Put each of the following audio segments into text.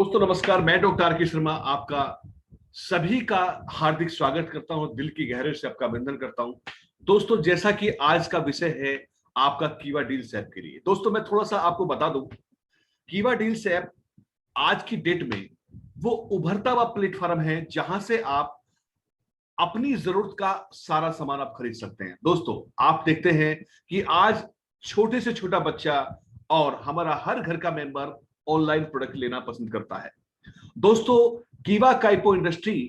दोस्तों नमस्कार, मैं डॉक्टर आर के शर्मा आपका सभी का हार्दिक स्वागत करता हूं, दिल की गहराई से आपका अभिनंदन करता हूं। दोस्तों जैसा कि आज का विषय है आपका कीवा डील्स ऐप के लिए। दोस्तों मैं थोड़ा सा आपको बता दूं, कीवा डील्स ऐप आज की डेट में वो उभरता हुआ प्लेटफॉर्म है जहां से आप अपनी जरूरत का सारा सामान आप खरीद सकते हैं। दोस्तों आप देखते हैं कि आज छोटे से छोटा बच्चा और हमारा हर घर का मेंबर ऑनलाइन प्रोडक्ट लेना पसंद करता है। दोस्तों कीवा काइपो इंडस्ट्री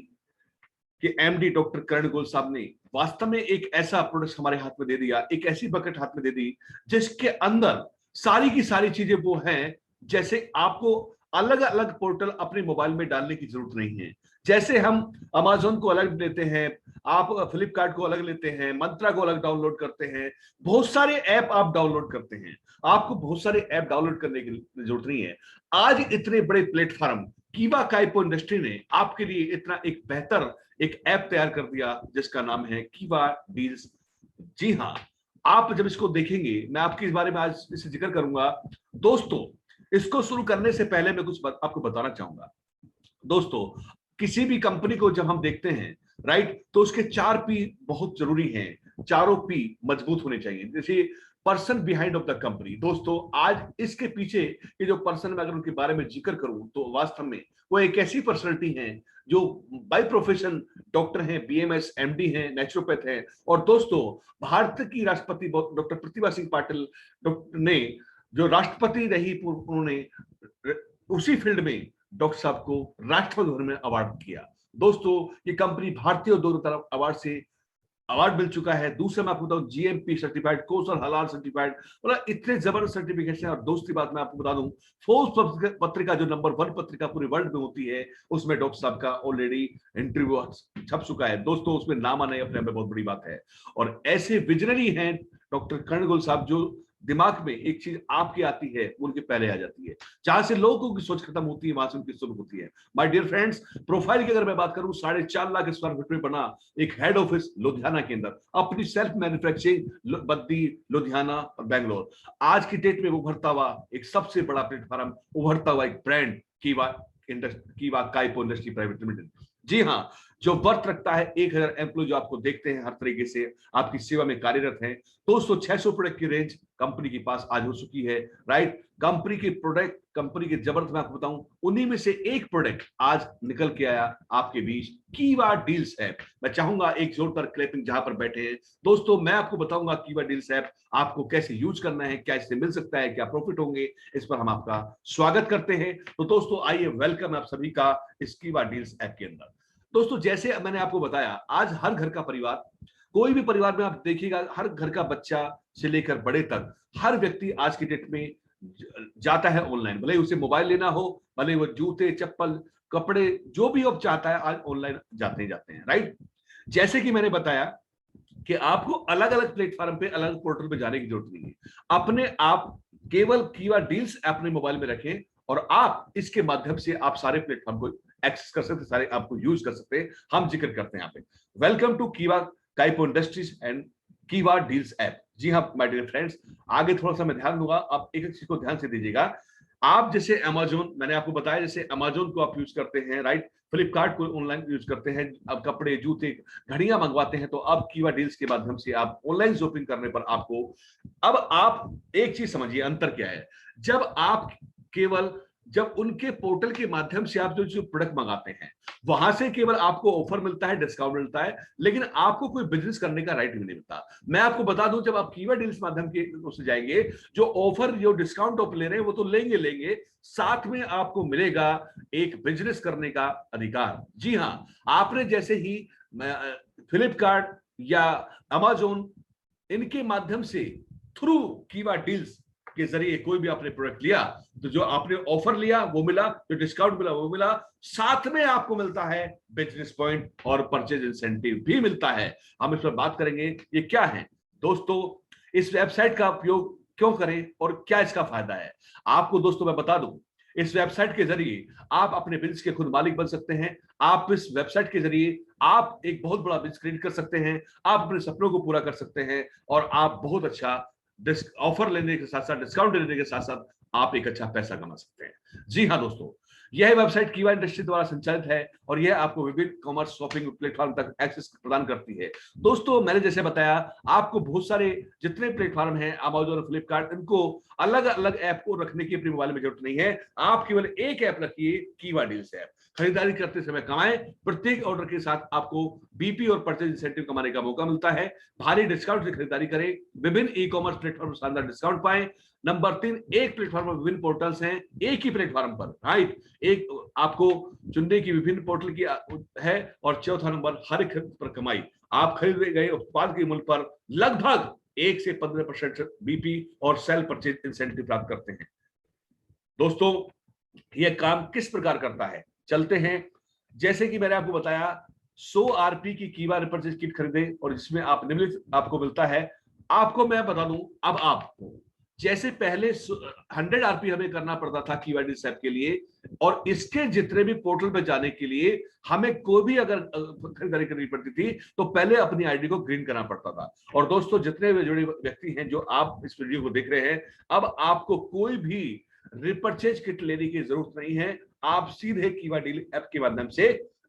के एमडी डॉक्टर करण गोयल साहब ने वास्तव में एक ऐसा प्रोडक्ट हमारे हाथ में दे दिया, एक ऐसी बकेट हाथ में दे दी जिसके अंदर सारी की सारी चीजें वो हैं जैसे आपको अलग अलग पोर्टल अपने मोबाइल में डालने की जरूरत नहीं है। जैसे हम अमेजोन को अलग लेते हैं, आप फ्लिपकार्ट को अलग लेते हैं, मंत्रा को अलग डाउनलोड करते हैं, बहुत सारे ऐप आप डाउनलोड करते हैं। आपको बहुत सारे ऐप डाउनलोड करने की जरूरत नहीं है। आज इतने बड़े प्लेटफॉर्म कीवा काइपो इंडस्ट्री ने आपके लिए इतना एक बेहतर एक ऐप तैयार कर दिया जिसका नाम है कीवा डील्स। जी हाँ, आप जब इसको देखेंगे, मैं आपके इस बारे में आज इसे जिक्र करूंगा। दोस्तों इसको शुरू करने से पहले मैं कुछ आपको बताना चाहूंगा। दोस्तों किसी भी कंपनी को जब हम देखते हैं, राइट, तो उसके 4 P बहुत जरूरी हैं। चारों P मजबूत होने चाहिए। जैसे person behind of the company. दोस्तों आज इसके पीछे ये जो पर्सन में अगर उनके बारे में जिक्र करूं तो वास्तव में वो एक ऐसी पर्सनैलिटी है जो बाय प्रोफेशन डॉक्टर हैं, बीएमएस एमडी हैं, नेचुरोपैथ हैं। और दोस्तों भारत की राष्ट्रपति डॉक्टर प्रतिभा सिंह पाटिल ने जो राष्ट्रपति रही, उन्होंने उसी फील्ड में डॉक्टर साहब को राष्ट्रपति भवन में अवार्ड किया। दोस्तों ये कंपनी भारतीय और दोनों तरफ अवार्ड से अवार्ड मिल चुका है। दूसरा मैं आपको बताऊं जीएमपी सर्टिफाइड, कोसर हलाल सर्टिफाइड, मतलब इतने जबरदस्त सर्टिफिकेशन है। और दूसरी बात मैं आपको बता दूं, फोर्ब्स पत्रिका जो नंबर 1 पत्रिका पूरे वर्ल्ड में होती है, उसमें डॉक्टर साहब का ऑलरेडी इंटरव्यू छप चुका है। दोस्तों उसमें नाम आना अपने में बहुत बड़ी बात है। और ऐसे विजनरी हैं डॉक्टर करण गोयल साहब, जो दिमाग में एक चीज आपकी आती है उनके पहले आ जाती है। जहां से लोगों की सोच खत्म होती है वहां से उनकी सोच होती है। माय डियर फ्रेंड्स, प्रोफाइल की अगर मैं बात करूं, 4.5 लाख स्क्वायर फीट में बना एक हेड ऑफिस लुधियाना के अंदर, अपनी सेल्फ मैन्युफैक्चरिंग बद्दी, लुधियाना और बैंगलोर। आज की डेट में उभरता हुआ एक सबसे बड़ा प्लेटफॉर्म, उभरता हुआ एक ब्रांड कीवा काइपो इंडस्ट्री प्राइवेट लिमिटेड। जी हाँ, जो वर्थ रखता है 1000 एम्प्लॉय, जो आपको देखते हैं हर तरीके से आपकी सेवा में कार्यरत हैं। 200-600 प्रोडक्ट की रेंज कंपनी के पास आज हो चुकी है, राइट। कंपनी के प्रोडक्ट, कंपनी के जबरदस्त, मैं आपको बताऊं उन्हीं में से एक प्रोडक्ट आज निकल के आया आपके बीच, कीवा डील्स ऐप। मैं चाहूंगा एक जोरदार क्लैपिंग जहां पर बैठे हैं। दोस्तों मैं आपको बताऊंगा कीवा डील्स ऐप आपको कैसे यूज करना है, क्या इससे मिल सकता है, क्या प्रॉफिट होंगे, इस पर हम आपका स्वागत करते हैं। तो दोस्तों आइए, वेलकम आप सभी का इस कीवा डील्स ऐप के अंदर। दोस्तों जैसे मैंने आपको बताया, आज हर घर का परिवार, कोई भी परिवार में आप देखिएगा, हर घर का बच्चा से लेकर बड़े तक हर व्यक्ति आज की डेट में जाता है ऑनलाइन। भले ही उसे मोबाइल लेना हो, भले वो जूते चप्पल कपड़े जो भी अब चाहता है, आज ऑनलाइन जाते ही जाते हैं, राइट। जैसे कि मैंने बताया कि आपको अलग अलग प्लेटफॉर्म पे, अलग पोर्टल पे जाने की जरूरत नहीं है। अपने आप केवल कीवा डील्स अपने मोबाइल में रखें और आप इसके माध्यम से आप सारे प्लेटफॉर्म को एक्सेस कर सकते, सारे आपको यूज कर सकते हैं। हम जिक्र करते हैं यहाँ पे, वेलकम टू कीवा काइपो इंडस्ट्रीज एंड कीवा डील्स ऐप। जी हाँ माय डियर फ्रेंड्स, आगे थोड़ा सा मैं ध्यान दूंगा, आप एक एक चीज को ध्यान से दीजिएगा। आप जैसे अमेजोन, मैंने आपको बताया जैसे अमेजोन को आप यूज करते हैं, राइट, फ्लिपकार्ट को ऑनलाइन यूज करते हैं, अब कपड़े जूते घड़ियां मंगवाते हैं, तो अब कीवा डील्स के माध्यम से आप ऑनलाइन शॉपिंग करने पर आपको, अब आप एक चीज समझिए अंतर क्या है। जब आप केवल, जब उनके पोर्टल के माध्यम से आप जो प्रोडक्ट मंगाते हैं, वहां से केवल आपको ऑफर मिलता है, डिस्काउंट मिलता है, लेकिन आपको कोई बिजनेस करने का राइट भी नहीं मिलता। मैं आपको बता दूं, जब आप कीवा डील्स माध्यम के उससे जाएंगे, जो ऑफर, जो डिस्काउंट आप ले रहे हैं वो तो लेंगे, साथ में आपको मिलेगा एक बिजनेस करने का अधिकार। जी हाँ, आपने जैसे ही फ्लिपकार्ट या अमेजोन, इनके माध्यम से थ्रू कीवा डील्स के जरिए कोई भी आपने प्रोडक्ट लिया, तो जो आपने ऑफर लिया वो मिला, जो डिस्काउंट मिला वो मिला, साथ में आपको मिलता है बिजनेस पॉइंट और परचेज इंसेंटिव भी मिलता है। हम इस पर बात करेंगे ये क्या है। दोस्तों इस वेबसाइट का उपयोग क्यों करें और क्या इसका फायदा है, आपको दोस्तों मैं बता दूं। इस वेबसाइट के जरिए आप अपने बिजनेस के खुद मालिक बन सकते हैं। आप इस वेबसाइट के जरिए आप एक बहुत बड़ा बिजनेस क्रिएट कर सकते हैं, आप अपने सपनों को पूरा कर सकते हैं, और आप बहुत अच्छा ऑफर लेने के साथ साथ, डिस्काउंट लेने के साथ साथ आप एक अच्छा पैसा कमा सकते हैं। जी हाँ दोस्तों, यह वेबसाइट कीवा इंडस्ट्री द्वारा संचालित है और यह आपको विभिन्न कॉमर्स शॉपिंग प्लेटफॉर्म तक एक्सेस प्रदान करती है। दोस्तों मैंने जैसे बताया, आपको बहुत सारे जितने प्लेटफॉर्म हैं अमेजोन और फ्लिपकार्ट, इनको अलग अलग ऐप को रखने की अपने मोबाइल में जरूरत नहीं है। आप केवल एक ऐप रखिए, कीवा डील्स ऐप। खरीदारी करते समय कमाएं, प्रत्येक ऑर्डर के साथ आपको बीपी और परचेज इंसेंटिव कमाने का मौका मिलता है। भारी डिस्काउंट से खरीदारी करें, विभिन्न ई कॉमर्स प्लेटफॉर्म शानदार डिस्काउंट पाएं। नंबर 3, एक प्लेटफॉर्म पर विभिन्न पोर्टल्स हैं, एक ही प्लेटफॉर्म पर, राइट, एक आपको चुनने की विभिन्न पोर्टल की है। और चौथा नंबर, हर खरीद पर कमाई। आप खरीदे गए उत्पाद के मूल्य पर लगभग 1 से 15% बीपी और सेल परचेज इंसेंटिव प्राप्त करते हैं। दोस्तों यह काम किस प्रकार करता है, चलते हैं। जैसे कि मैंने आपको बताया, 100 आरपी की कीवा रिपर्चेज किट खरीदें और जिसमें आप निम्नलिखित आपको मिलता है। आपको मैं बता दूं, अब आपको जैसे पहले 100 आरपी हमें करना पड़ता था कीवा डील्स ऐप के लिए, और इसके जितने भी पोर्टल पे जाने के लिए हमें कोई भी अगर खरीदारी करनी पड़ती थी तो पहले अपनी आईडी को ग्रीन करना पड़ता था। और दोस्तों जितने भी जुड़े व्यक्ति हैं जो आप इस वीडियो को देख रहे हैं, अब आपको कोई भी रिपर्चेज किट लेने की जरूरत नहीं है। आप सीधे कीवा डील ऐप के माध्यम से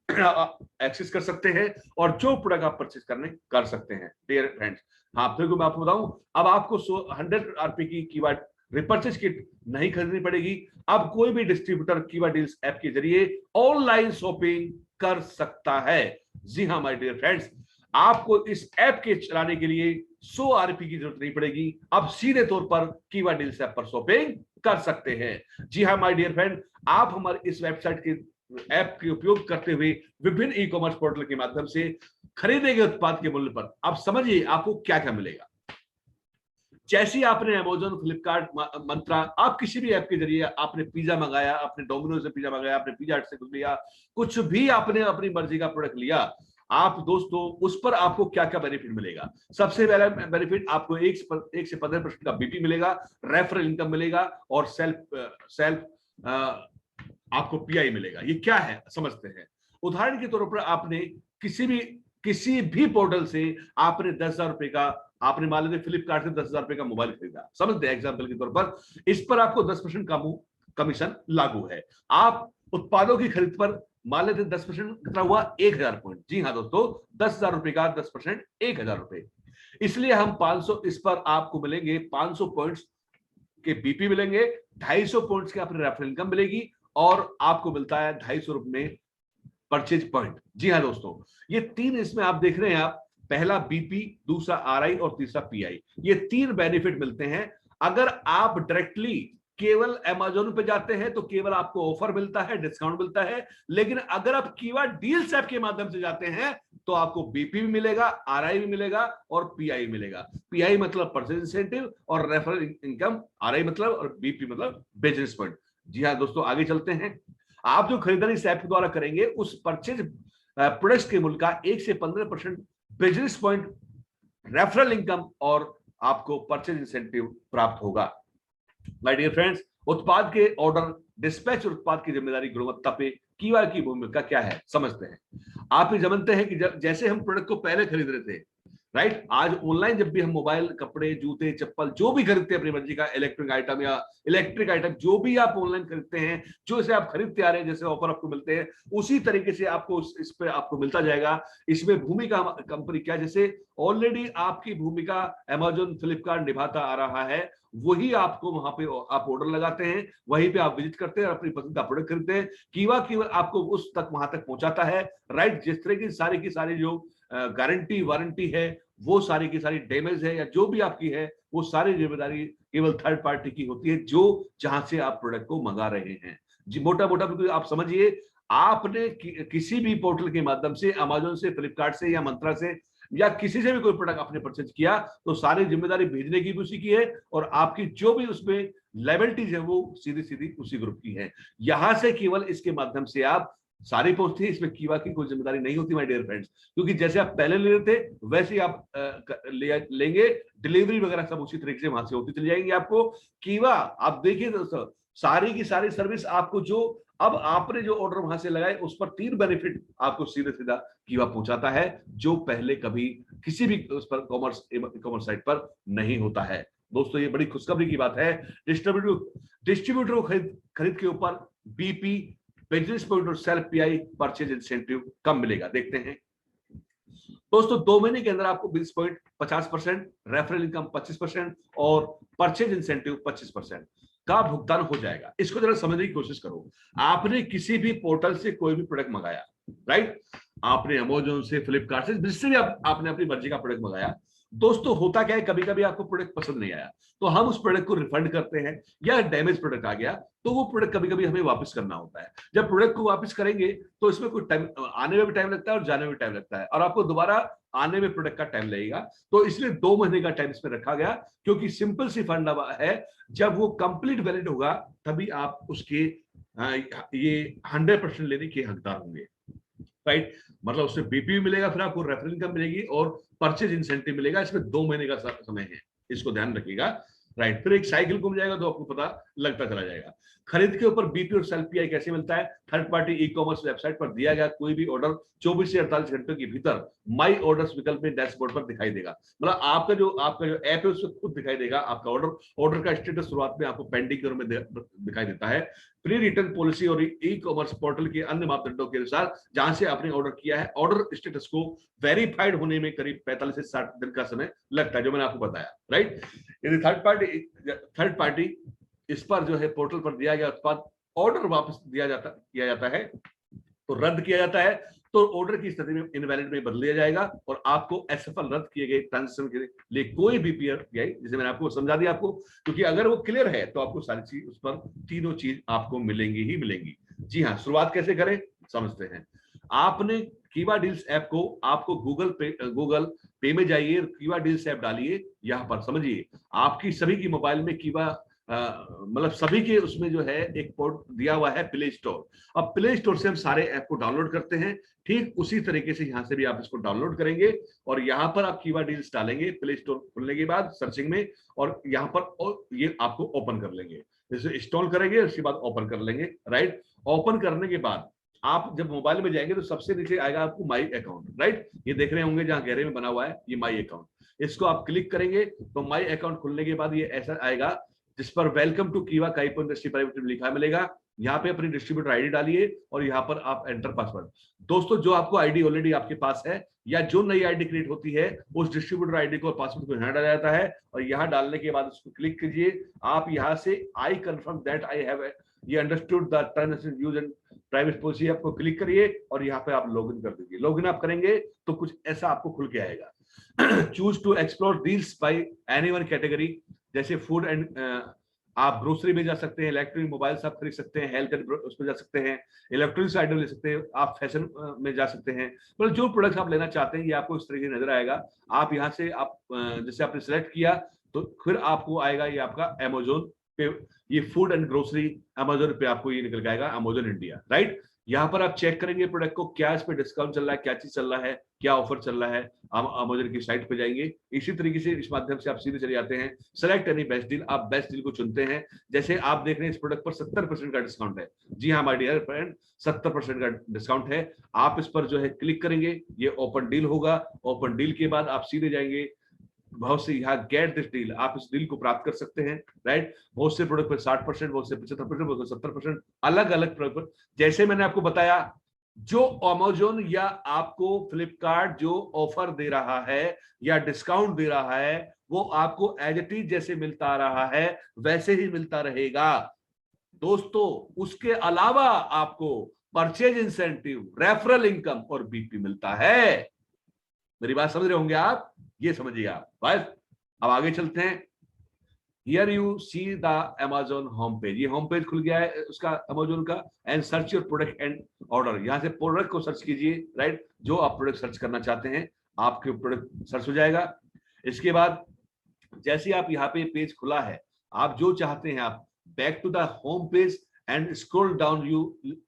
एक्सेस कर सकते हैं और जो प्रोडक्ट आप परचेज करने कर सकते हैं। डियर फ्रेंड्स, हाँ फिर मैं आपको बताऊं, अब आपको 100 आरपी की कीवा रिपर्चेज किट नहीं खरीदनी पड़ेगी। अब कोई भी डिस्ट्रीब्यूटर कीवा डील्स ऐप के जरिए ऑनलाइन शॉपिंग कर सकता है। जी हाँ माय डियर फ्रेंड्स, आपको इस ऐप के चलाने के लिए 100 आरपी की जरूरत नहीं पड़ेगी। आप सीधे तौर पर कीवा डील्स ऐप पर शॉपिंग कर सकते हैं। जी हाँ माय डियर फ्रेंड, आप हमारे इस वेबसाइट के ऐप के उपयोग करते हुए विभिन्न ई कॉमर्स पोर्टल के माध्यम से खरीदे गए उत्पाद के मूल्य पर आप समझिए आपको क्या क्या मिलेगा। जैसे आपने अमेजोन, फ्लिपकार्ट, मंत्रा, आप किसी भी ऐप के जरिए आपने पिज्जा मंगाया, आपने डोमिनोज से पिज्जा मंगाया, आपने पिज्जा हट से कुछ लिया, कुछ भी आपने अपनी मर्जी का प्रोडक्ट लिया, आप दोस्तों उस पर आपको क्या क्या बेनिफिट मिलेगा। सबसे पहला बेनिफिट, आपको 1 से 15% का बीपी मिलेगा, रेफरल इनकम मिलेगा और सेल्फ आपको पीआई मिलेगा। ये क्या है समझते हैं। उदाहरण के तौर पर आपने किसी भी पोर्टल से आपने 10,000 रुपए का, आपने मान लीजिए फ्लिपकार्ट से 10,000 रुपए का मोबाइल खरीदा, समझते हैं एग्जाम्पल के तौर पर, इस पर आपको 10% कमीशन लागू है। आप उत्पादों की खरीद पर मान लेते 10% कितना हुआ, 1,000 पॉइंट। जी हाँ दोस्तों, 10,000 रुपए का 10% 1,000 रुपए। इसलिए हम 500, इस पर आपको मिलेंगे 500 पॉइंट्स के बीपी मिलेंगे, 250 पॉइंट्स के अपने रेफरल इनकम मिलेगी और आपको मिलता है 250 रुपए में परचेज पॉइंट। जी हाँ दोस्तों, ये 3 इसमें आप देख रहे हैं, आप पहला बीपी, दूसरा आरआई और तीसरा पीआई, ये 3 बेनिफिट मिलते हैं। अगर आप डायरेक्टली केवल अमेजोन पे जाते हैं तो केवल आपको ऑफर मिलता है, डिस्काउंट मिलता है। लेकिन अगर आप कीवा डील्स ऐप के माध्यम से जाते हैं तो आपको बीपी भी मिलेगा, आरआई भी मिलेगा और पीआई मिलेगा। पीआई मतलब परचेज इंसेंटिव और रेफरल इनकम, आरआई मतलब और बीपी मतलब बिजनेस पॉइंट। जी हाँ दोस्तों, आगे चलते हैं। आप जो खरीदारी इस ऐप के द्वारा करेंगे उस परचेज प्रोडक्ट्स के मूल्य का 1 से 15% बिजनेस पॉइंट, रेफरल इनकम और आपको परचेज इंसेंटिव प्राप्त होगा। माय डियर फ्रेंड्स, उत्पाद के ऑर्डर, डिस्पैच और उत्पाद की जिम्मेदारी, गुणवत्ता पे कीवा की भूमिका क्या है समझते हैं। आप ये जानते हैं कि जैसे हम प्रोडक्ट को पहले खरीद रहे थे, राइट, आज ऑनलाइन जब भी हम मोबाइल, कपड़े, जूते, चप्पल जो भी खरीदते हैं अपनी मर्जी का इलेक्ट्रिक आइटम जो भी आप ऑनलाइन खरीदते हैं, जो इसे आप खरीदते आ रहे हैं, जैसे ऑफर आपको मिलते हैं उसी तरीके से आपको इस पे आपको मिलता जाएगा। इसमें भूमिका कंपनी क्या, जैसे ऑलरेडी आपकी भूमिका अमेजोन, फ्लिपकार्ट निभाता आ रहा है, वही आपको वहां पे आप ऑर्डर लगाते हैं, वहीं पे आप विजिट करते हैं, अपनी पसंद का प्रोडक्ट खरीदते हैं, कीवा आपको उस तक वहां तक पहुंचाता है, राइट। जिस तरह की सारी जो गारंटी वारंटी है, वो सारी की सारी डैमेज है या जो भी आपकी है, वो सारी जिम्मेदारी केवल थर्ड पार्टी की होती है, जो जहां से आप प्रोडक्ट को मंगा रहे हैं। जी मोटा बिल्कुल आप समझिए, आपने किसी भी पोर्टल के माध्यम से, अमेजोन से, फ्लिपकार्ट से या मंत्रा से या किसी से भी कोई प्रोडक्ट आपने परचेज किया तो सारी जिम्मेदारी भेजने की भी उसी की है और आपकी जो भी उसमें लायबिलिटीज है वो सीधी उसी ग्रुप की है। यहां से केवल इसके माध्यम से आप सारी पहुंचती है, इसमें कीवा की कोई जिम्मेदारी नहीं होती माय डियर फ्रेंड्स, क्योंकि जैसे आप पहले ले रहे थे वैसे ही आप लेंगे, डिलीवरी वगैरह सब उसी तरीके से वहां से होती चली जाएंगी। आपको कीवा, आप देखिए दोस्तों, सारी की सारी सर्विस आपको, जो अब आपने जो ऑर्डर वहां से लगाए उस पर 3 बेनिफिट आपको सीधा कीवा पहुंचाता है, जो पहले कभी किसी भी उस पर कॉमर्स साइट पर नहीं होता है। दोस्तों ये बड़ी खुशखबरी की बात है। डिस्ट्रीब्यूटर को खरीद के ऊपर बीपी, बिजनेस पॉइंट और सेल्फ पीआई परचेज इंसेंटिव कब मिलेगा, देखते हैं दोस्तों। 2 महीने के अंदर आपको बिजनेस पॉइंट 50%, रेफरल इनकम 25% और परचेज इंसेंटिव 25% का भुगतान हो जाएगा। इसको जरा समझने की कोशिश करो। आपने किसी भी पोर्टल से कोई भी प्रोडक्ट मंगाया, राइट, आपने अमेज़न से, फ्लिपकार्ट से, जिससे भी आपने अपनी मर्जी का प्रोडक्ट मंगाया, दोस्तों होता क्या है, कभी कभी आपको प्रोडक्ट पसंद नहीं आया तो हम उस प्रोडक्ट को रिफंड करते हैं, या डैमेज प्रोडक्ट आ गया तो वो प्रोडक्ट कभी कभी हमें वापस करना होता है। जब प्रोडक्ट को वापस करेंगे तो इसमें कुछ टाइम, आने में भी टाइम लगता है और जाने में भी टाइम लगता है, और आपको दोबारा आने में प्रोडक्ट का टाइम लगेगा। तो इसलिए 2 महीने का टाइम इसमें रखा गया, क्योंकि सिंपल सी फंडा है, जब वो कंप्लीट वैलिड होगा तभी आप उसके ये 100% लेने के हकदार होंगे, राइट। मतलब उससे बीपी मिलेगा, फिर आपको रेफरल इनकम मिलेगी और परचेज इंसेंटिव मिलेगा। इसमें 2 महीने का समय है, इसको ध्यान रखिएगा, राइट। फिर एक साइकिल घूम जाएगा तो आपको पता लगता चला जाएगा। खरीद के ऊपर बीपी और सेल्फ पीआई कैसे मिलता है? Third party e commerce website पर दिया गया कोई भी ऑर्डर 24 से 48 घंटों के भीतर माई ऑर्डर्स विकल्प में डैशबोर्ड पर दिखाई देगा। मतलब आपका जो ऐप है उसमें खुद दिखाई देगा आपका ऑर्डर का स्टेटस शुरुआत में आपको पेंडिंग में दिखाई देता है। प्री रिटर्न पॉलिसी और ई कॉमर्स पोर्टल के अन्य मापदंडों के अनुसार जहां से आपने ऑर्डर किया है, ऑर्डर स्टेटस को वेरीफाइड होने में करीब 45 से 60 दिन का समय लगता है, जो मैंने आपको बताया, राइट। यदि थर्ड पार्टी इस पर जो है पोर्टल पर दिया गया उत्पाद ऑर्डर वापस किया जाता है तो रद्द किया जाता है, तो ऑर्डर की स्थिति में इनवैलिड में बदल दिया जाएगा और आपको असफल रद्द किए गए ट्रांजेक्शन के लिए कोई भी पीआई, जिसे मैंने आपको समझा दिया आपको, क्योंकि अगर वो क्लियर है तो आपको सारी चीज उस पर तीनों चीज आपको मिलेंगी ही मिलेंगी। जी हाँ, शुरुआत कैसे करें समझते हैं। आपने कीवा डील्स ऐप को, आपको गूगल पे में जाइए, कीवा डील्स ऐप डालिए, यहाँ पर समझिए आपकी सभी की मोबाइल में कीवा मतलब सभी के उसमें जो है एक पोर्ट दिया हुआ है प्ले स्टोर। अब प्ले स्टोर से हम सारे ऐप को डाउनलोड करते हैं, ठीक उसी तरीके से यहाँ से भी आप इसको डाउनलोड करेंगे और यहाँ पर आप कीवा डील्स डालेंगे प्ले स्टोर खुलने के बाद सर्चिंग में, और यहाँ पर ये आपको ओपन कर लेंगे। जैसे इंस्टॉल करेंगे उसके बाद ओपन कर लेंगे, राइट। ओपन करने के बाद आप जब मोबाइल में जाएंगे तो सबसे नीचे आएगा आपको माई अकाउंट, राइट। ये देख रहे होंगे जहां गहरे में बना हुआ है ये माई अकाउंट, इसको आप क्लिक करेंगे तो माई अकाउंट खुलने के बाद ये ऐसा आएगा जिस पर वेलकम टू कीवा काइपो इंडस्ट्री प्राइवेट लिमिटेड लिखा मिलेगा। यहाँ पे अपनी डिस्ट्रीब्यूटर आईडी डालिए और यहाँ पर आप एंटर पासवर्ड। दोस्तों जो आपको आईडी ऑलरेडी आपके पास है या जो नई आईडी क्रिएट होती है उस डिस्ट्रीब्यूटर आईडी को पासवर्ड को यहाँ डाला जाता है और यहाँ डालने के बाद उसको क्लिक कीजिए। आप यहाँ से I confirm that I have ये understood the terms and use and private policy आपको क्लिक करिए और यहाँ पे आप लॉगिन कर दीजिए। लॉगिन आप करेंगे तो कुछ ऐसा आपको खुल के आएगा। Choose to explore deals by anyone category, जैसे फूड एंड आप ग्रोसरी में जा सकते हैं, इलेक्ट्रॉनिक मोबाइल आप खरीद सकते हैं, हेल्थ एंड उसमें जा सकते हैं, इलेक्ट्रॉनिक्स आइटम ले सकते हैं, आप फैशन में जा सकते हैं। मतलब जो प्रोडक्ट्स आप लेना चाहते हैं ये आपको इस तरीके से नजर आएगा। आप यहाँ से आप जैसे आपने सेलेक्ट किया तो फिर आपको आएगा ये आपका अमेज़न पे, ये फूड एंड ग्रोसरी अमेज़न पे आपको ये निकल के आएगा अमेज़न इंडिया, राइट। यहाँ पर आप चेक करेंगे प्रोडक्ट को, क्या इस पे डिस्काउंट चल रहा है, क्या चीज चल रहा है, क्या ऑफर चल रहा है। हम अमेज़न की साइट पे जाएंगे, इसी तरीके से इस माध्यम से आप सीधे चले जाते हैं, सेलेक्ट एनी बेस्ट डील, आप बेस्ट डील को चुनते हैं। जैसे आप देख रहे हैं इस प्रोडक्ट पर 70% का डिस्काउंट है। जी हाँ माय डियर फ्रेंड, 70% का डिस्काउंट है। आप इस पर जो है क्लिक करेंगे, ये ओपन डील होगा। ओपन डील के बाद आप सीधे जाएंगे बहुत से यहाँ गेट दिस डील, आप इस डील को प्राप्त कर सकते हैं, राइट। बहुत से प्रोडक्ट पर 60%, बहुत से 75%, बहुत से 70%, अलग अलग प्रोडक्ट पर। जैसे मैंने आपको बताया, जो अमेज़न या आपको फ्लिपकार्ट जो ऑफर दे रहा है या डिस्काउंट दे रहा है वो आपको एज इट इज जैसे मिलता आ रहा है वैसे ही मिलता रहेगा दोस्तों। उसके अलावा आपको परचेज इंसेंटिव, रेफरल इनकम और बीपी मिलता है। मेरी बात समझ रहे होंगे आप, ये समझिए आप बस। अब आगे चलते हैं। Here you see the Amazon home page, ये होम पेज खुल गया है उसका अमेज़न का। And search your product and order, यहाँ से प्रोडक्ट को सर्च कीजिए, राइट। जो आप प्रोडक्ट सर्च करना चाहते हैं आपके प्रोडक्ट सर्च हो जाएगा। इसके बाद जैसे आप यहाँ पे पेज खुला है, आप जो चाहते हैं आप back to the home page and scroll down, you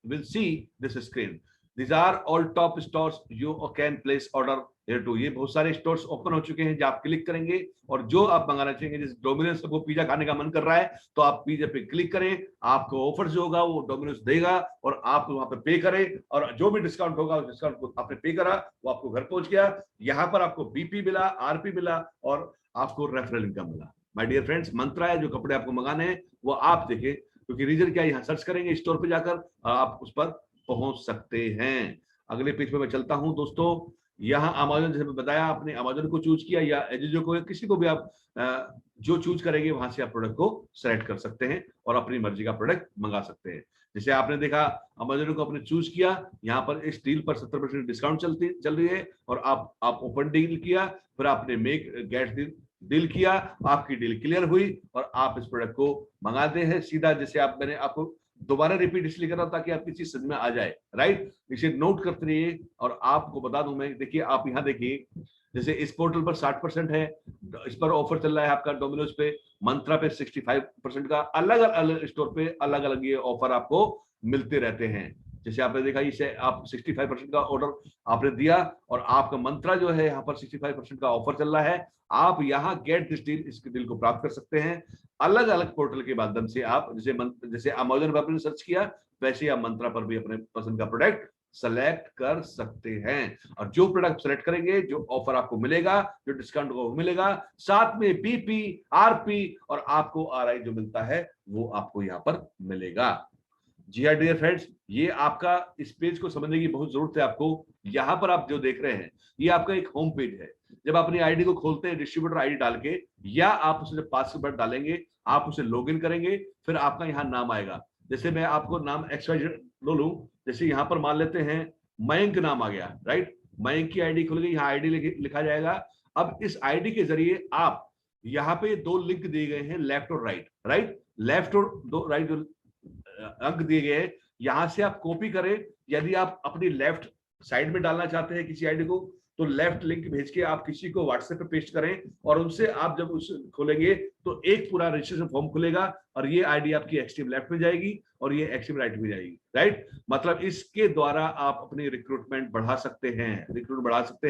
will see this screen. These are all top stores you can place order here to। ये बहुत सारे स्टोर्स ओपन हो चुके हैं, जब आप क्लिक करेंगे और जो आप मंगाना चाहेंगे, जैसे डोमिनोज, सबको पिज्जा खाने का मन कर रहा है तो आप पिज्जा पे क्लिक करें, आपको ऑफर जो होगा वो डोमिनोज देगा और आप वहां पे पे करें और जो भी डिस्काउंट होगा उस डिस्काउंट को आपने पे करा, वो आपको घर पहुंच गया। यहाँ पर आपको बीपी मिला, आरपी मिला और आपको रेफरल इनकम मिला। माय डियर फ्रेंड्स, मंत्रा है, जो कपड़े आपको मंगाने हैं वो आप देखें क्योंकि रीजन क्या है, यहाँ सर्च करेंगे स्टोर पे जाकर आप उस पर पहुंच सकते हैं। अगले पेज पे मैं चलता हूं दोस्तों। यहाँ अमेजन, जैसे मैं बताया, आपने अमेजन को चूज किया या एजियो को, किसी को भी आप जो चूज करेंगे वहां से आप प्रोडक्ट को सेलेक्ट कर सकते हैं और अपनी मर्जी का प्रोडक्ट मंगा सकते हैं। जैसे आपने देखा अमेजन को आपने चूज किया, यहाँ पर इस डील पर 70% डिस्काउंट चल रही है और आप ओपन डील किया, फिर आपने मेक गेट डील किया, आपकी डील क्लियर हुई और आप इस प्रोडक्ट को मंगाते हैं सीधा। जैसे मैंने आपको दोबारा रिपीट इसलिए कर रहा हूं ताकि आपकी चीज समझ में आ जाए, राइट। इसे नोट करते रहिए। और आपको बता दूं मैं, देखिए आप यहाँ देखिए, जैसे इस पोर्टल पर 60% है, इस पर ऑफर चल रहा है आपका डोमिनोज पे, मंत्रा पे 65% का, अलग अलग स्टोर पे अलग अलग ये ऑफर आपको मिलते रहते हैं। जैसे आपने देखा, इसे आप 65% का ऑर्डर आपने दिया और आपका मंत्रा जो है यहाँ पर 65% का ऑफर चल रहा है। आप यहाँ गेट दिस डील, इसके डील को प्राप्त कर सकते हैं अलग अलग पोर्टल के माध्यम से। आप जैसे अमेजन पर आपने सर्च किया, वैसे आप मंत्रा पर भी अपने पसंद का प्रोडक्ट सेलेक्ट कर सकते हैं। और जो प्रोडक्ट सेलेक्ट करेंगे, जो ऑफर आपको मिलेगा, जो डिस्काउंट को मिलेगा, साथ में बीपी, आरपी और आपको आरआई जो मिलता है वो आपको यहाँ पर मिलेगा। जी हाँ डियर फ्रेंड्स, ये आपका इस पेज को समझने की बहुत जरूरत है आपको। यहाँ पर आप जो देख रहे हैं ये आपका एक होम पेज है। जब अपनी आईडी को खोलते हैं डिस्ट्रीब्यूटर आईडी डाल के, या आप उसे पासवर्ड डालेंगे, आप उसे लॉगिन करेंगे, फिर आपका यहाँ नाम आएगा। जैसे मैं आपको नाम XYZ लूं, जैसे यहाँ पर मान लेते हैं मयंक नाम आ गया, राइट। मयंक की आईडी खुल गई, यहाँ आईडी लिखा जाएगा। अब इस आईडी के जरिए आप यहाँ पे दो लिंक दिए गए हैं, लेफ्ट और राइट। लेफ्ट और दो राइट जो अंक दिए गए हैं, यहां से आप कॉपी करें। यदि आप अपनी लेफ्ट साइड में डालना चाहते हैं किसी आईडी को, तो लेफ्ट लिंक भेज के आप किसी को व्हाट्सएप पे पेस्ट करें और उनसे आप जब उस खोलेंगे तो एक पूरा रजिस्ट्रेशन फॉर्म खुलेगा और ये आईडी आपकी एक्सट्रीम लेफ्ट में जाएगी और ये एक्सट्रीम राइट में जाएगी, राइट। मतलब इसके द्वारा आप अपनी रिक्रूटमेंट बढ़ा सकते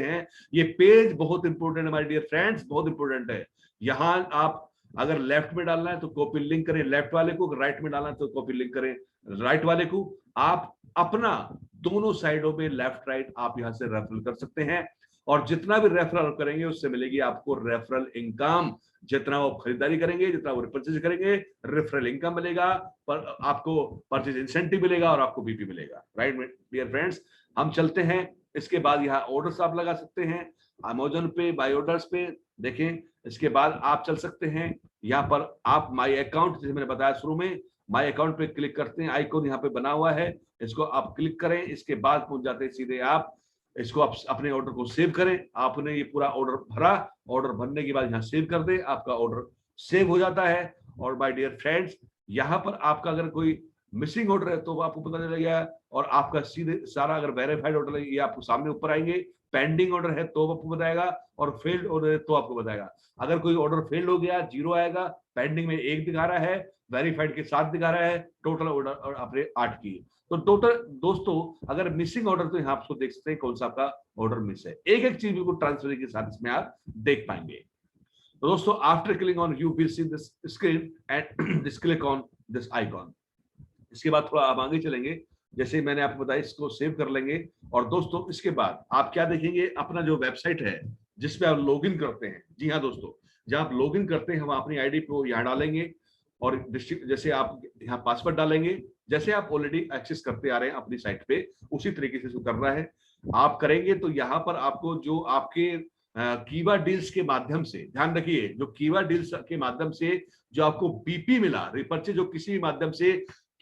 हैं, ये पेज बहुत इंपॉर्टेंट है माय डियर फ्रेंड्स, बहुत इंपॉर्टेंट है। यहां आप अगर लेफ्ट में डालना है तो कॉपी लिंक करें लेफ्ट वाले को, राइट में डालना है तो कॉपी लिंक करें राइट वाले को। आप अपना दोनों साइडों में लेफ्ट राइट आप यहां से रेफरल कर सकते हैं और जितना भी रेफरल करेंगे उससे मिलेगी आपको रेफरल इनकम। जितना वो खरीदारी करेंगे, जितना वो परचेज करेंगे, रेफरल इनकम मिलेगा, पर आपको परचेज इंसेंटिव मिलेगा और आपको बीपी मिलेगा, राइट डियर फ्रेंड्स। हम चलते हैं, इसके बाद यहाँ ऑर्डर्स आप लगा सकते हैं अमेजन पे, बाय ऑर्डर्स पे देखें। इसके बाद आप चल सकते हैं यहाँ पर, आप माय अकाउंट, जैसे मैंने बताया शुरू में, माय अकाउंट पे क्लिक करते हैं, आइकॉन यहाँ पे बना हुआ है, इसको आप क्लिक करें। इसके बाद पहुंच जाते हैं सीधे आप इसको, आप अपने ऑर्डर को सेव करें। आपने ये पूरा ऑर्डर भरा, ऑर्डर भरने के बाद यहाँ सेव कर दे, आपका ऑर्डर सेव हो जाता है। और माय डियर फ्रेंड्स, यहाँ पर आपका अगर कोई मिसिंग ऑर्डर है तो आपको पता चलेगा, और आपका सीधे सारा अगर वेरीफाइड ऑर्डर है ये आपको सामने ऊपर आएंगे। पेंडिंग ऑर्डर है तो आपको बताएगा, और फेल्ड ऑर्डर है तो आपको बताएगा। अगर कोई ऑर्डर फेल्ड हो गया, 0 आएगा, पेंडिंग में 1 दिखा रहा है, वेरीफाइड के 7 दिखा रहा है, टोटल ऑर्डर और आपने 8 किए। तो टोटल दोस्तों अगर मिसिंग ऑर्डर, तो यहाँ आपको देख सकते हैं कौन सा आपका ऑर्डर मिस है। एक एक चीज बिल्कुल ट्रांसफर के साथ इसमें आप देख पाएंगे। तो दोस्तों after clicking on you will see this screen and this click on this icon. इसके बाद थोड़ा आप आगे चलेंगे, जैसे मैंने आपको बताया, इसको सेव कर लेंगे। और दोस्तों इसके बाद आप क्या देखेंगे, अपना जो वेबसाइट है जिसपे आप लॉगिन करते हैं। जी हाँ दोस्तों, जब आप लॉगिन करते हैं हम अपनी आईडी को यहाँ डालेंगे और जैसे आप यहाँ पासवर्ड डालेंगे, जैसे आप ऑलरेडी एक्सेस करते आ रहे हैं अपनी साइट पे, उसी तरीके से कर रहा है आप करेंगे। तो यहाँ पर आपको जो आपके कीवा डील्स के माध्यम से, ध्यान रखिए, जो कीवा डील्स के माध्यम से जो आपको बीपी मिला, रिपर्चेज जो किसी माध्यम से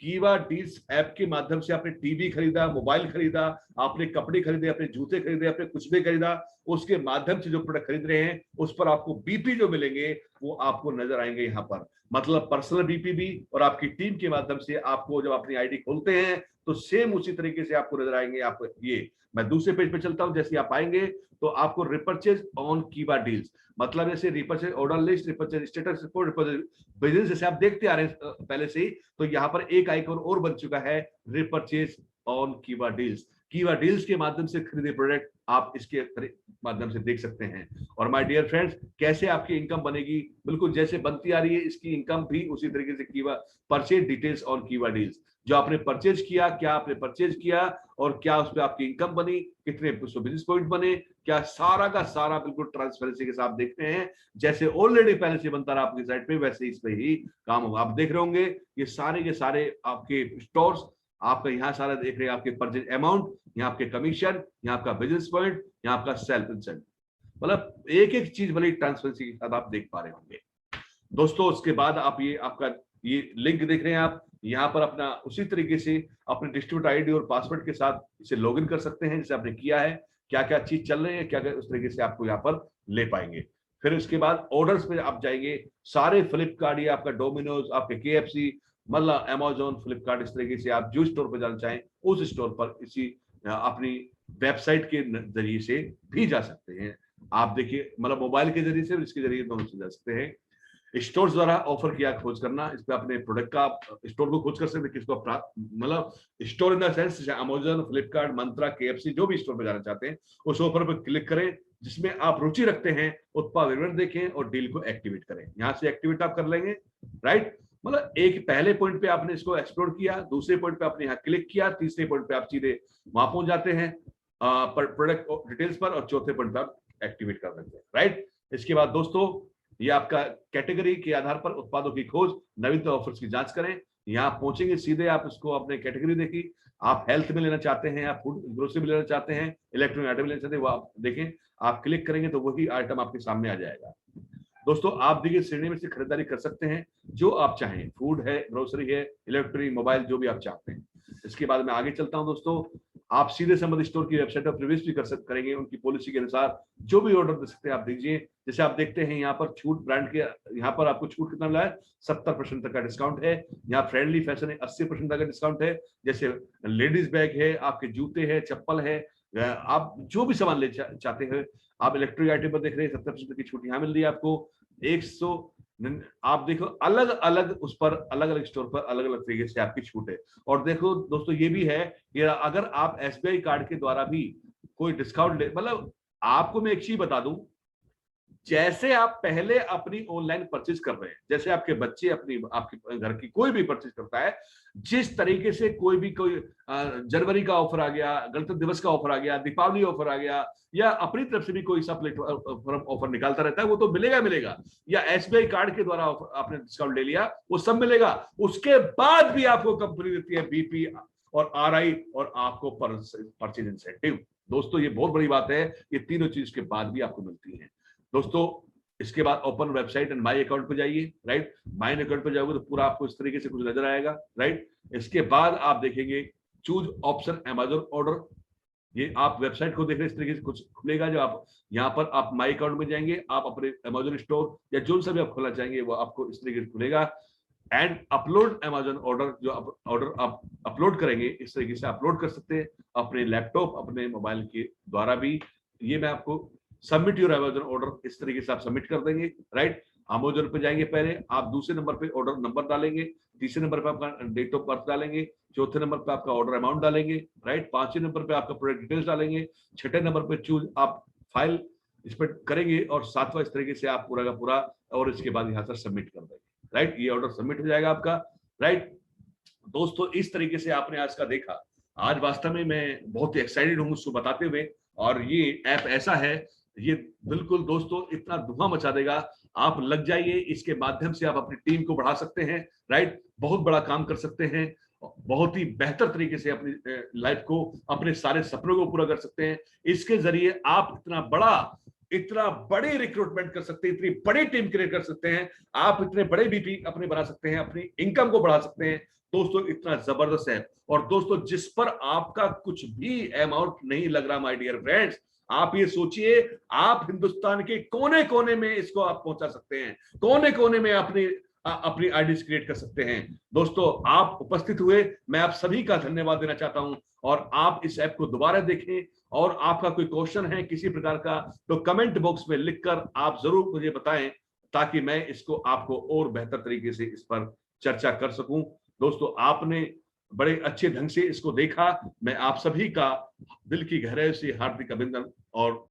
कीवा डील्स ऐप के माध्यम से आपने टीवी खरीदा, मोबाइल खरीदा, आपने कपड़े खरीदे, अपने जूते खरीदे, आपने कुछ भी खरीदा, उसके माध्यम से जो प्रोडक्ट खरीद रहे हैं उस पर आपको बीपी जो मिलेंगे वो आपको नजर आएंगे यहाँ पर। मतलब पर्सनल बीपी भी, और आपकी टीम के माध्यम से आपको जब अपनी आईडी खोलते हैं तो सेम उसी तरीके से आपको नजर आएंगे। आप ये, मैं दूसरे पेज पे चलता हूं, जैसे आप आएंगे तो आपको रिपर्चेज ऑन कीवा डील्स, मतलब जैसे repurchase order list, repurchase status report, repurchase business, जैसे आप देखते आ रहे हैं पहले से ही। तो यहाँ पर एक आइकॉन और बन चुका है, रिपर्चेज ऑन कीवा डील्स। कीवा डील्स के माध्यम से खरीदे प्रोडक्ट आप इसके माध्यम से देख सकते हैं। और माय डियर फ्रेंड्स, कैसे आपकी इनकम बनेगी, बिल्कुल जैसे बनती आ रही है इसकी इनकम भी उसी तरीके से कीवा परचेज डिटेल्स ऑन कीवा डील्स, जो आपने परचेज किया, क्या आपने परचेज किया और क्या उस पर आपकी इनकम बनी, कितने बिजनेस पॉइंट बने, क्या सारा का सारा बिल्कुल ट्रांसपेरेंसी के साथ देखते हैं। जैसे ऑलरेडी पहले से बनता रहा आपकी साइट पे, वैसे इस पे ही काम होगा। आप देख रहे होंगे ये सारे के सारे आपके स्टोर्स, आपका यहाँ सारा देख रहे हैं, आपके परचेज अमाउंट, यहाँ आपके कमीशन, यहाँ आपका बिजनेस पॉइंट, यहाँ आपका सेल्फ इंसेंट, मतलब एक एक चीज बड़ी ट्रांसपेरेंसी के साथ आप देख पा रहे होंगे दोस्तों। उसके बाद आप ये आपका ये लिंक देख रहे हैं, आप यहाँ पर अपना उसी तरीके से अपने डिस्ट्रीब्यूटर आईडी और पासवर्ड के साथ इसे लॉगिन कर सकते हैं जैसे आपने किया है। क्या क्या चीज चल रही है, क्या क्या उस तरीके से आपको यहाँ पर ले पाएंगे। फिर उसके बाद ऑर्डर्स पे आप जाएंगे, सारे फ्लिपकार्ट, ये आपका डोमिनोज, आपके KFC, मतलब अमेजोन, फ्लिपकार्ट, इस तरीके से आप जो स्टोर पर जाना चाहें उस स्टोर पर इसी अपनी वेबसाइट के जरिए से भी जा सकते हैं। आप देखिए, मतलब मोबाइल के जरिए से, इसके जरिए दोनों से जा सकते हैं। स्टोर्स द्वारा ऑफर किया खोज करना, इस पे अपने प्रोडक्ट का स्टोर को खोज कर सकते हैं, किसको मतलब store in the sense Amazon, Flipkart, Mantra, KFC, जो भी स्टोर पे जाना चाहते हैं उस ऑफर पर क्लिक करें जिसमें आप रुचि रखते हैं, उत्पाद विवरण देखें और डील को एक्टिवेट करें। यहाँ से एक्टिवेट आप कर लेंगे, राइट। मतलब एक पहले पॉइंट पे आपने इसको एक्सप्लोर किया, दूसरे पॉइंट पे आपने यहाँ क्लिक किया, तीसरे पॉइंट पे आप सीधे वहां पहुंच जाते हैं प्रोडक्ट डिटेल्स पर, और चौथे पॉइंट पे आप एक्टिवेट कर देते हैं, राइट। इसके बाद दोस्तों ये आपका कैटेगरी के आधार पर उत्पादों की खोज, नवीनतम ऑफर्स की जांच करें। यहाँ पहुंचेंगे सीधे, आप इसको अपने कैटेगरी देखिए, आप हेल्थ में लेना चाहते हैं, आप फूड ग्रोसरी में लेना चाहते हैं, इलेक्ट्रॉनिक आइटम लेना चाहते हैं, वो आप देखें, आप क्लिक करेंगे तो वही आइटम आपके सामने आ जाएगा। दोस्तों आप देखिए श्रेणी में से खरीदारी कर सकते हैं जो आप चाहें, फूड है, ग्रोसरी है, इलेक्ट्रॉनिक, मोबाइल, जो भी आप चाहते हैं। इसके बाद मैं आगे चलता हूं दोस्तों, आप सीधे संबंधित स्टोर की वेबसाइट पर प्रवेश भी करेंगे, उनकी पॉलिसी के अनुसार जो भी ऑर्डर दे सकते हैं आप दीजिए। जैसे आप देखते हैं यहाँ पर छूट ब्रांड के, यहाँ पर आपको छूट कितना मिला है, 70% तक का डिस्काउंट है। यहाँ फ्रेंडली फैशन है, 80% तक का डिस्काउंट है। जैसे लेडीज बैग है, आपके जूते हैं, चप्पल है, आप जो भी सामान ले चाहते हैं, आप इलेक्ट्रिक आइटम पर देख रहे हैं 70% की छूट यहाँ मिल रही है आपको। 100 आप देखो अलग अलग उस पर, अलग अलग स्टोर पर अलग अलग तरीके से आपकी छूट है। और देखो दोस्तों ये भी है कि अगर आप SBI कार्ड के द्वारा भी कोई डिस्काउंट ले, मतलब आपको मैं एक चीज बता दूं, जैसे आप पहले अपनी ऑनलाइन परचेज कर रहे हैं, जैसे आपके बच्चे अपनी आपके घर की कोई भी परचेज करता है, जिस तरीके से कोई जनवरी का ऑफर आ गया, गणतंत्र दिवस का ऑफर आ गया, दीपावली ऑफर आ गया, या अपनी तरफ से भी कोई सा प्लेटफॉर्म ऑफर निकालता रहता है, वो तो मिलेगा। या SBI कार्ड के द्वारा आपने डिस्काउंट ले लिया, वो सब मिलेगा। उसके बाद भी आपको कंपनी देती है BP और RI और आपको परचेज इंसेंटिव। दोस्तों ये बहुत बड़ी बात है, ये तीनों चीज के बाद भी आपको मिलती है दोस्तों। इसके बाद open website and my account पे जाइए, राइट। माई अकाउंट पे जाओगे तो पूरा आपको इस तरीके से कुछ नजर आएगा, राइट। इसके बाद आप देखेंगे चूज ऑप्शन अमेजन ऑर्डर, ये आप वेबसाइट को देख रहे हैं, इस तरीके से कुछ खुलेगा। जो आप यहाँ पर आप माई अकाउंट में जाएंगे, आप अपने अमेजन स्टोर या जो सा भी आप खोलना चाहेंगे वो आपको इस तरीके से खुलेगा। एंड अपलोड अमेजन ऑर्डर, जो ऑर्डर आप अपलोड करेंगे इस तरीके से अपलोड कर सकते हैं अपने लैपटॉप, अपने मोबाइल के द्वारा भी। ये मैं आपको सबमिट योर अमेजन ऑर्डर, इस तरीके से आप सबमिट कर देंगे, राइट। अमेजन पे जाएंगे, पहले आप दूसरे नंबर पे ऑर्डर नंबर डालेंगे, तीसरे नंबर पे आपका डेट ऑफ बर्थ डालेंगे, चौथे नंबर पे आपका ऑर्डर अमाउंट डालेंगे, राइट। पांचवें नंबर पे आपका प्रोडक्ट डिटेल्स डालेंगे, छठे नंबर पे चूज आप फाइल इस पर करेंगे, और सातवां इस तरीके से आप पूरा का पूरा, और इसके बाद यहाँ से सबमिट कर देंगे, राइट। ये ऑर्डर सबमिट हो जाएगा आपका, राइट। दोस्तों इस तरीके से आपने आज का देखा। आज वास्तव में मैं बहुत ही एक्साइटेड हूँ उसको बताते हुए, और ये ऐप ऐसा है, ये बिल्कुल दोस्तों इतना धुआं मचा देगा। आप लग जाइए, इसके माध्यम से आप अपनी टीम को बढ़ा सकते हैं, राइट। बहुत बड़ा काम कर सकते हैं, बहुत ही बेहतर तरीके से अपनी लाइफ को, अपने सारे सपनों को पूरा कर सकते हैं। इसके जरिए आप इतना बड़े रिक्रूटमेंट कर सकते हैं, इतनी बड़ी टीम क्रिएट कर सकते हैं, आप इतने बड़े BP अपने बना सकते हैं, अपनी इनकम को बढ़ा सकते हैं दोस्तों। इतना जबरदस्त है। और दोस्तों जिस पर आपका कुछ भी अमाउंट नहीं लग रहा माय डियर फ्रेंड्स, आप ये सोचिए, आप हिंदुस्तान के कोने कोने में इसको आप पहुंचा सकते हैं, कोने कोने में अपनी आईडीज क्रिएट कर सकते हैं। दोस्तों आप उपस्थित हुए, मैं आप सभी का धन्यवाद देना चाहता हूं। और आप इस ऐप को दोबारा देखें, और आपका कोई क्वेश्चन है किसी प्रकार का तो कमेंट बॉक्स में लिखकर आप जरूर मुझे बताएं, ताकि मैं इसको आपको और बेहतर तरीके से इस पर चर्चा कर सकूं। दोस्तों आपने बड़े अच्छे ढंग से इसको देखा। मैं आप सभी का दिल की गहराई से हार्दिक अभिनंदन और